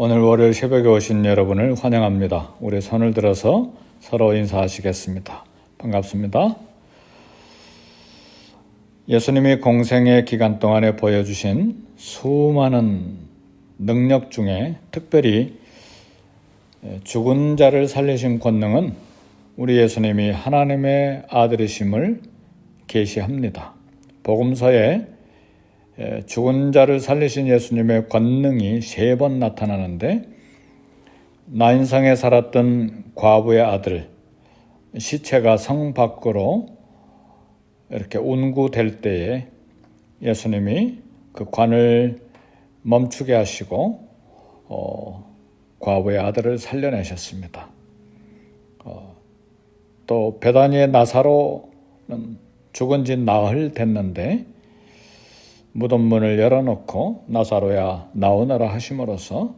오늘 월요일 새벽에 오신 여러분을 환영합니다. 우리 손을 들어서 서로 인사하시겠습니다. 반갑습니다. 예수님이 공생의 기간 동안에 보여주신 수많은 능력 중에 특별히 죽은 자를 살리신 권능은 우리 예수님이 하나님의 아들이심을 계시합니다. 복음서에 죽은 자를 살리신 예수님의 권능이 3번 나타나는데, 나인성에 살았던 과부의 아들, 시체가 성 밖으로 이렇게 운구될 때에 예수님이 그 관을 멈추게 하시고 과부의 아들을 살려내셨습니다. 또 베다니의 나사로는 죽은 지 나흘 됐는데 무덤 문을 열어놓고 나사로야 나오너라 하심으로써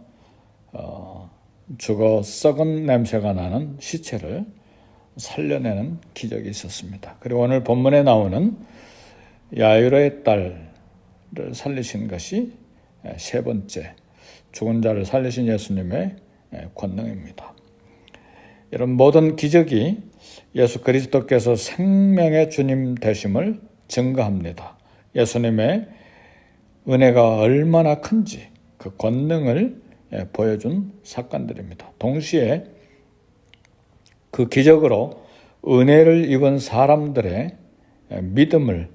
죽어 썩은 냄새가 나는 시체를 살려내는 기적이 있었습니다. 그리고 오늘 본문에 나오는 야이로의 딸을 살리신 것이 3번째 죽은 자를 살리신 예수님의 권능입니다. 이런 모든 기적이 예수 그리스도께서 생명의 주님 되심을 증거합니다. 예수님의 은혜가 얼마나 큰지 그 권능을 보여준 사건들입니다. 동시에 그 기적으로 은혜를 입은 사람들의 믿음을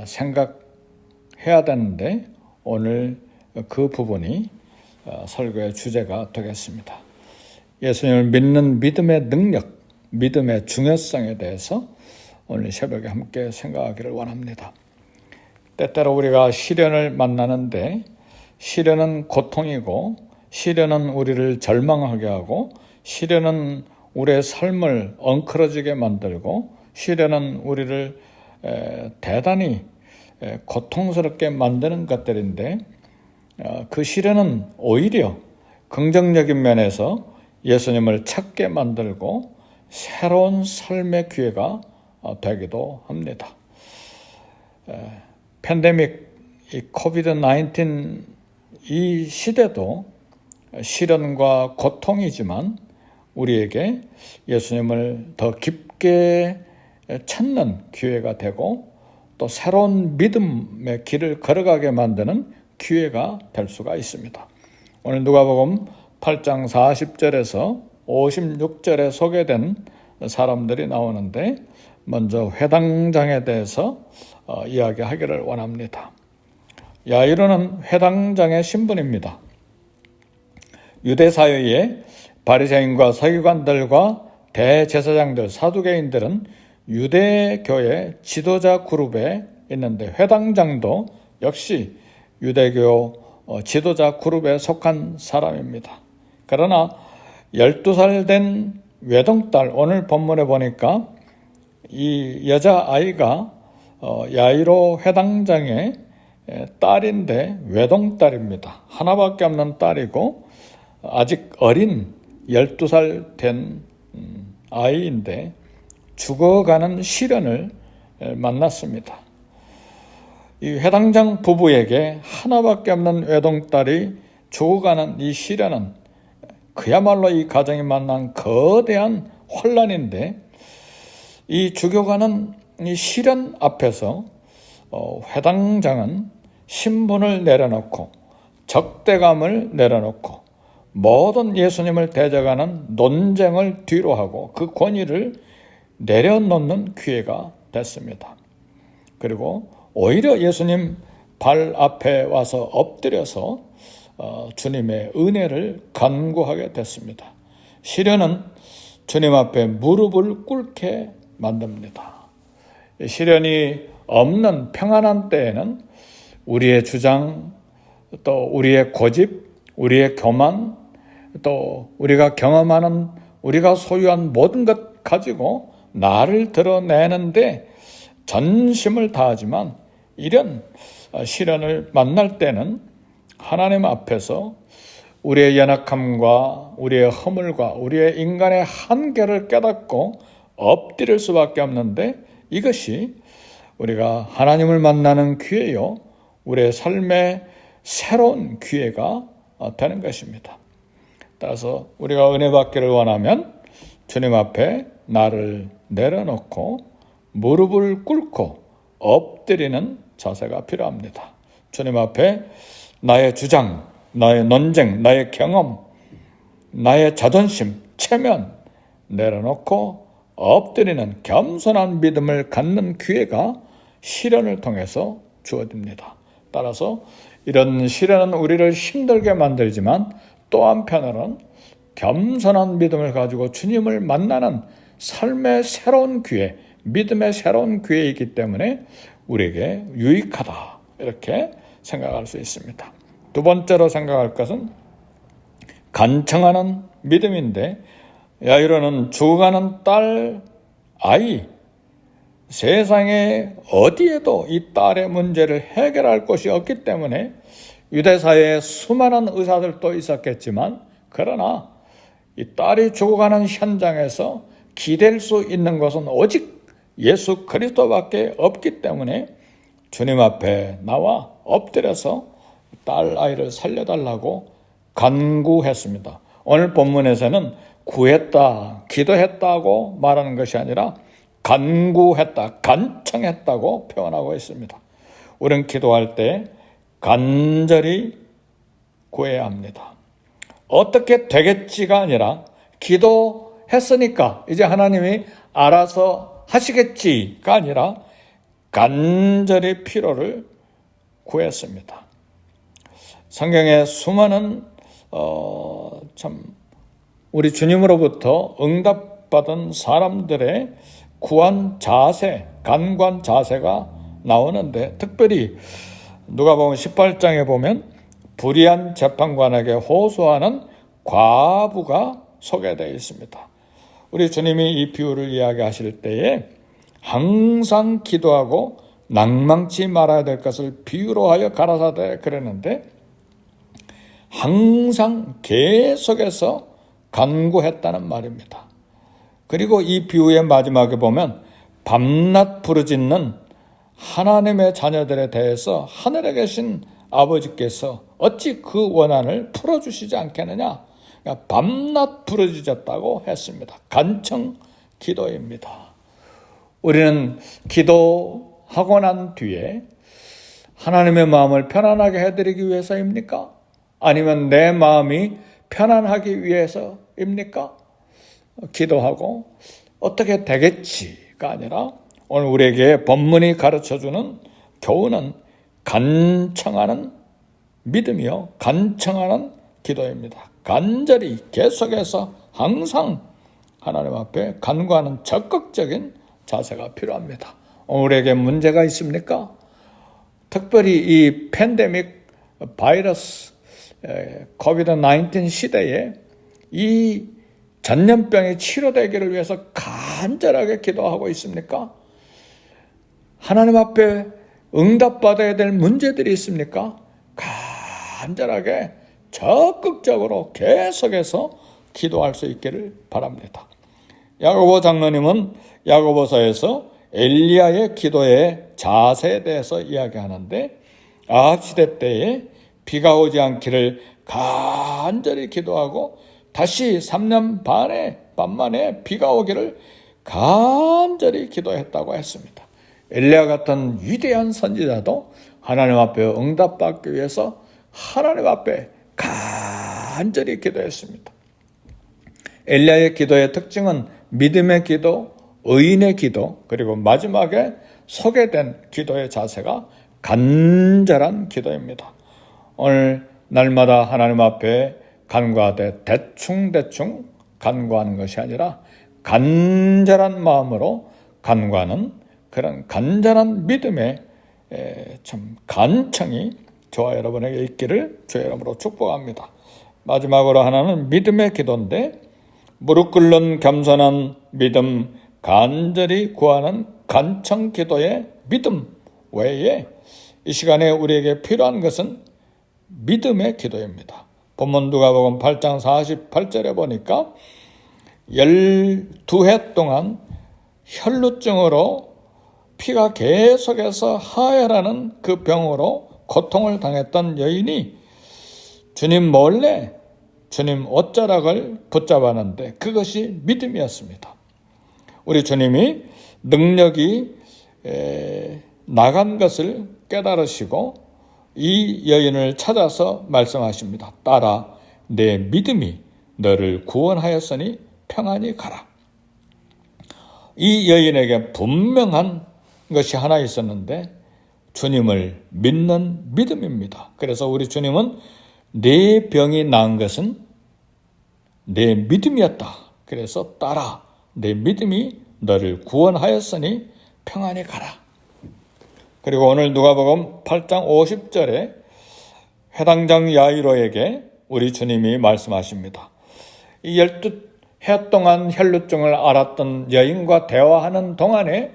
생각해야 되는데, 오늘 그 부분이 설교의 주제가 되겠습니다. 예수님을 믿는 믿음의 능력, 믿음의 중요성에 대해서 오늘 새벽에 함께 생각하기를 원합니다. 때때로 우리가 시련을 만나는데, 시련은 고통이고, 시련은 우리를 절망하게 하고, 시련은 우리의 삶을 엉클어지게 만들고, 시련은 우리를 대단히 고통스럽게 만드는 것들인데, 그 시련은 오히려 긍정적인 면에서 예수님을 찾게 만들고 새로운 삶의 기회가 되기도 합니다. 팬데믹, 이 코비드-19 이 시대도 시련과 고통이지만 우리에게 예수님을 더 깊게 찾는 기회가 되고, 또 새로운 믿음의 길을 걸어가게 만드는 기회가 될 수가 있습니다. 오늘 누가복음 8장 40절에서 56절에 소개된 사람들이 나오는데, 먼저 회당장에 대해서 이야기하기를 원합니다. 야이로는 회당장의 신분입니다. 유대 사회에 바리새인과 서기관들과 대제사장들, 사두개인들은 유대교의 지도자 그룹에 있는데, 회당장도 역시 유대교 지도자 그룹에 속한 사람입니다. 그러나 12살 된 외동딸, 오늘 본문에 보니까 이 여자아이가 야이로 회당장의 딸인데 외동딸입니다. 하나밖에 없는 딸이고 아직 어린 12살 된 아이인데 죽어가는 시련을 만났습니다. 이 회당장 부부에게 하나밖에 없는 외동딸이 죽어가는 이 시련은 그야말로 이 가정이 만난 거대한 혼란인데, 이 죽어가는 이 시련 앞에서 회당장은 신분을 내려놓고 적대감을 내려놓고 모든 예수님을 대적하는 논쟁을 뒤로하고 그 권위를 내려놓는 기회가 됐습니다. 그리고 오히려 예수님 발 앞에 와서 엎드려서 주님의 은혜를 간구하게 됐습니다. 시련은 주님 앞에 무릎을 꿇게 만듭니다. 시련이 없는 평안한 때에는 우리의 주장, 또 우리의 고집, 우리의 교만, 또 우리가 경험하는, 우리가 소유한 모든 것 가지고 나를 드러내는데 전심을 다하지만, 이런 시련을 만날 때는 하나님 앞에서 우리의 연약함과 우리의 허물과 우리의 인간의 한계를 깨닫고 엎드릴 수밖에 없는데, 이것이 우리가 하나님을 만나는 기회요, 우리의 삶의 새로운 기회가 되는 것입니다. 따라서 우리가 은혜 받기를 원하면 주님 앞에 나를 내려놓고 무릎을 꿇고 엎드리는 자세가 필요합니다. 주님 앞에 나의 주장, 나의 논쟁, 나의 경험, 나의 자존심, 체면 내려놓고 엎드리는 겸손한 믿음을 갖는 기회가 시련을 통해서 주어집니다. 따라서 이런 시련은 우리를 힘들게 만들지만 또 한편으로는 겸손한 믿음을 가지고 주님을 만나는 삶의 새로운 기회, 믿음의 새로운 기회이기 때문에 우리에게 유익하다 이렇게 생각할 수 있습니다. 두 번째로 생각할 것은 간청하는 믿음인데, 야이로는 죽어가는 딸, 아이, 세상에 어디에도 이 딸의 문제를 해결할 곳이 없기 때문에 유대사회에 수많은 의사들도 있었겠지만, 그러나 이 딸이 죽어가는 현장에서 기댈 수 있는 것은 오직 예수 그리스도밖에 없기 때문에 주님 앞에 나와 엎드려서 딸 아이를 살려달라고 간구했습니다. 오늘 본문에서는 구했다, 기도했다고 말하는 것이 아니라 간구했다, 간청했다고 표현하고 있습니다. 우리는 기도할 때 간절히 구해야 합니다. 어떻게 되겠지가 아니라 기도했으니까 이제 하나님이 알아서 하시겠지가 아니라 간절히 필요를 구했습니다. 성경에 수많은 우리 주님으로부터 응답받은 사람들의 구한 자세, 간구한 자세가 나오는데, 특별히 누가복음 18장에 보면 불의한 재판관에게 호소하는 과부가 소개되어 있습니다. 우리 주님이 이 비유를 이야기하실 때에 항상 기도하고 낭망치 말아야 될 것을 비유로 하여 가라사대 그랬는데, 항상 계속해서 간구했다는 말입니다. 그리고 이 비유의 마지막에 보면 밤낮 부르짖는 하나님의 자녀들에 대해서 하늘에 계신 아버지께서 어찌 그 원한을 풀어주시지 않겠느냐, 그러니까 밤낮 부르짖었다고 했습니다. 간청 기도입니다. 우리는 기도하고 난 뒤에 하나님의 마음을 편안하게 해드리기 위해서입니까? 아니면 내 마음이 편안하기 위해서입니까? 기도하고 어떻게 되겠지가 아니라 오늘 우리에게 본문이 가르쳐주는 교훈은 간청하는 믿음이요, 간청하는 기도입니다. 간절히 계속해서 항상 하나님 앞에 간구하는 적극적인 자세가 필요합니다. 우리에게 문제가 있습니까? 특별히 이 팬데믹 바이러스 코비드-19 시대에 이 전염병이 치료되기를 위해서 간절하게 기도하고 있습니까? 하나님 앞에 응답받아야 될 문제들이 있습니까? 간절하게 적극적으로 계속해서 기도할 수 있기를 바랍니다. 야고보 장로님은 야고보서에서 엘리야의 기도의 자세에 대해서 이야기하는데, 아합 시대 때에 비가 오지 않기를 간절히 기도하고 다시 3년 반 만에 비가 오기를 간절히 기도했다고 했습니다. 엘리야 같은 위대한 선지자도 하나님 앞에 응답받기 위해서 하나님 앞에 간절히 기도했습니다. 엘리야의 기도의 특징은 믿음의 기도, 의인의 기도, 그리고 마지막에 소개된 기도의 자세가 간절한 기도입니다. 오늘 날마다 하나님 앞에 간구하되 대충 간구하는 것이 아니라 간절한 마음으로 간구하는 그런 간절한 믿음의 참 간청이 저와 여러분에게 있기를 주의 이름으로 축복합니다. 마지막으로 하나는 믿음의 기도인데, 무릎 꿇는 겸손한 믿음, 간절히 구하는 간청 기도의 믿음 외에 이 시간에 우리에게 필요한 것은 믿음의 기도입니다. 본문 누가복음 8장 48절에 보니까 12해 동안 혈루증으로 피가 계속해서 하혈하는 그 병으로 고통을 당했던 여인이 주님 몰래 주님 옷자락을 붙잡았는데 그것이 믿음이었습니다. 우리 주님이 능력이 나간 것을 깨달으시고 이 여인을 찾아서 말씀하십니다. 딸아, 내 믿음이 너를 구원하였으니 평안히 가라. 이 여인에게 분명한 것이 하나 있었는데 주님을 믿는 믿음입니다. 그래서 우리 주님은 내 병이 나은 것은 내 믿음이었다. 그래서 딸아, 내 믿음이 너를 구원하였으니 평안히 가라. 그리고 오늘 누가복음 8장 50절에 회당장 야이로에게 우리 주님이 말씀하십니다. 이 12해 동안 혈루증을 앓았던 여인과 대화하는 동안에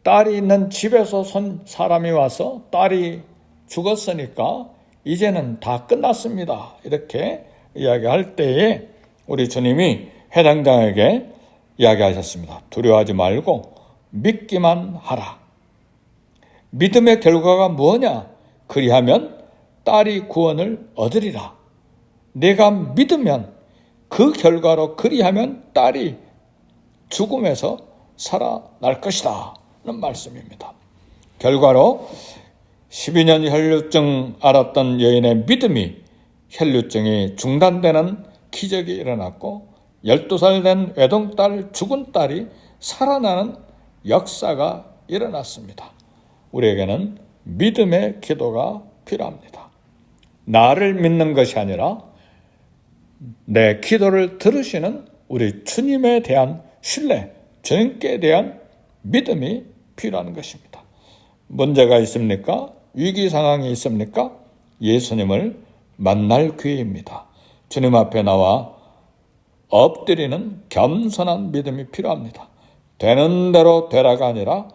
딸이 있는 집에서 사람이 와서 딸이 죽었으니까 이제는 다 끝났습니다. 이렇게 이야기할 때에 우리 주님이 회당장에게 이야기하셨습니다. 두려워하지 말고 믿기만 하라. 믿음의 결과가 뭐냐? 그리하면 딸이 구원을 얻으리라. 내가 믿으면 그 결과로 그리하면 딸이 죽음에서 살아날 것이다 는 말씀입니다. 결과로 12년 혈루증 앓았던 여인의 믿음이 혈루증이 중단되는 기적이 일어났고 12살 된 외동딸 죽은 딸이 살아나는 역사가 일어났습니다. 우리에게는 믿음의 기도가 필요합니다. 나를 믿는 것이 아니라 내 기도를 들으시는 우리 주님에 대한 신뢰, 주님께 대한 믿음이 필요한 것입니다. 문제가 있습니까? 위기 상황이 있습니까? 예수님을 만날 기회입니다. 주님 앞에 나와 엎드리는 겸손한 믿음이 필요합니다. 되는 대로 되라가 아니라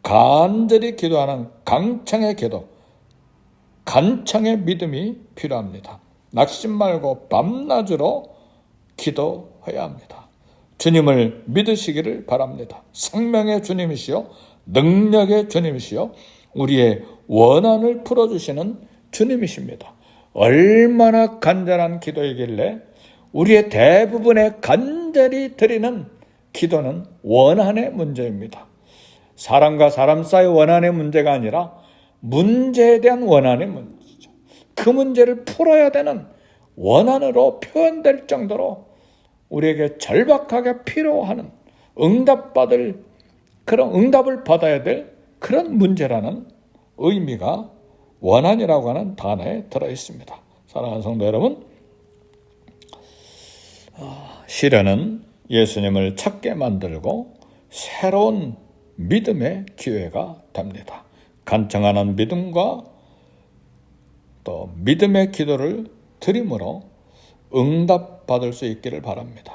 간절히 기도하는 강청의 기도, 간청의 믿음이 필요합니다. 낙심 말고 밤낮으로 기도해야 합니다. 주님을 믿으시기를 바랍니다. 생명의 주님이시요 능력의 주님이시요 우리의 원한을 풀어주시는 주님이십니다. 얼마나 간절한 기도이길래 우리의 대부분의 간절히 드리는 기도는 원한의 문제입니다. 사람과 사람 사이 원한의 문제가 아니라 문제에 대한 원한의 문제죠. 그 문제를 풀어야 되는 원한으로 표현될 정도로 우리에게 절박하게 필요하는 응답받을 그런 응답을 받아야 될 그런 문제라는 의미가 원한이라고 하는 단어에 들어있습니다. 사랑하는 성도 여러분, 시련은 예수님을 찾게 만들고 새로운 믿음의 기회가 됩니다. 간청하는 믿음과 또 믿음의 기도를 드림으로 응답받을 수 있기를 바랍니다.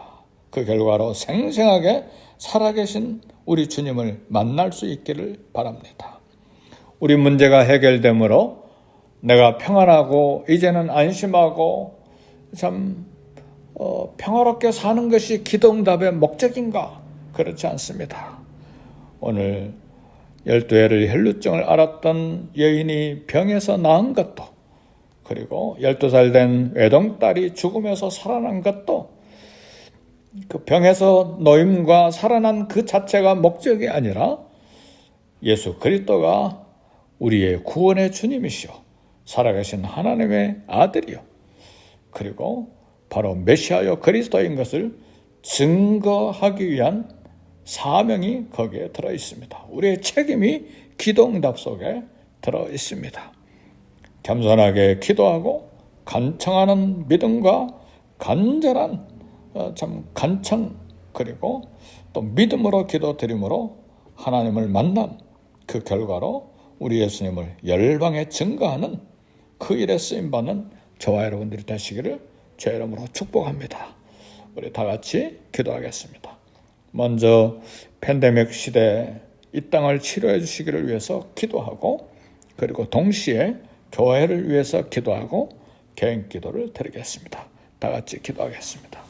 그 결과로 생생하게 살아계신 우리 주님을 만날 수 있기를 바랍니다. 우리 문제가 해결되므로 내가 평안하고 이제는 안심하고 참 평화롭게 사는 것이 기도응답의 목적인가? 그렇지 않습니다. 오늘 12해를 혈루증을 앓았던 여인이 병에서 나은 것도, 그리고 12살 된 외동딸이 죽음에서 살아난 것도 그 병에서 노임과 살아난 그 자체가 목적이 아니라 예수 그리스도가 우리의 구원의 주님이시오, 살아계신 하나님의 아들이요, 그리고 바로 메시아요 그리스도인 것을 증거하기 위한 사명이 거기에 들어 있습니다. 우리의 책임이 기도응답 속에 들어 있습니다. 겸손하게 기도하고 간청하는 믿음과 간절한 간청, 그리고 또 믿음으로 기도드림으로 하나님을 만남, 그 결과로 우리 예수님을 열방에 증거하는 그 일에 쓰임받는 저와 여러분들이 되시기를 주의 이름으로 축복합니다. 우리 다 같이 기도하겠습니다. 먼저 팬데믹 시대 이 땅을 치료해 주시기를 위해서 기도하고, 그리고 동시에 교회를 위해서 기도하고 개인 기도를 드리겠습니다. 다 같이 기도하겠습니다.